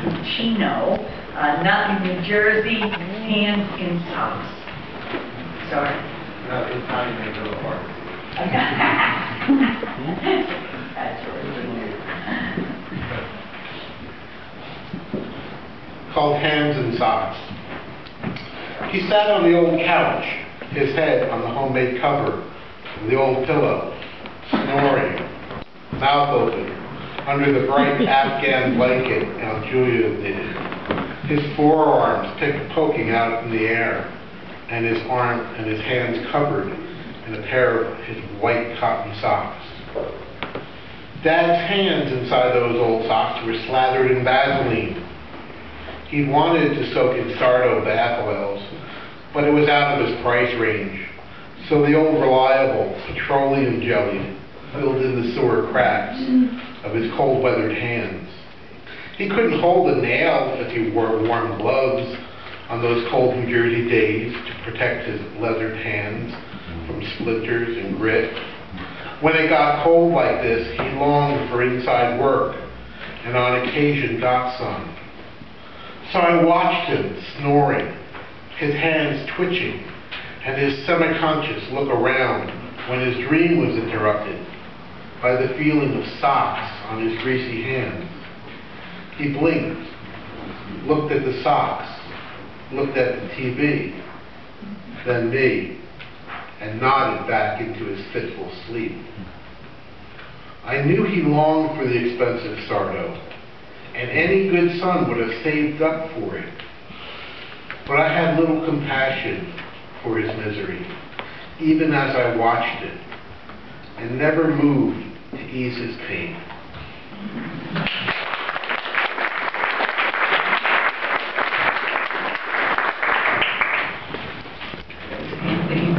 Buccino, Nutley, New Jersey, hands in socks. Sorry. No, it's how you make it apart. That's really Called Hands and Socks. He sat on the old couch, his head on the homemade cover of the old pillow, snoring, mouth open, under the bright Afghan blanket Aunt Julia knitted. His forearms poking out in the air, and his hands covered in a pair of his white cotton socks. Dad's hands inside those old socks were slathered in Vaseline. He wanted to soak in Sardo bath oils, but it was out of his price range. So the old reliable petroleum jelly filled in the sewer cracks of his cold-weathered hands. He couldn't hold a nail if he wore warm gloves on those cold New Jersey days to protect his leathered hands from splinters and grit. When it got cold like this, he longed for inside work, and on occasion got some. So I watched him snoring, his hands twitching, and his semi-conscious look around when his dream was interrupted by the feeling of socks on his greasy hands. He blinked, looked at the socks, looked at the TV, then me, and nodded back into his fitful sleep. I knew he longed for the expensive Sardo, and any good son would have saved up for it. But I had little compassion for his misery, even as I watched it, and never moved to ease his pain.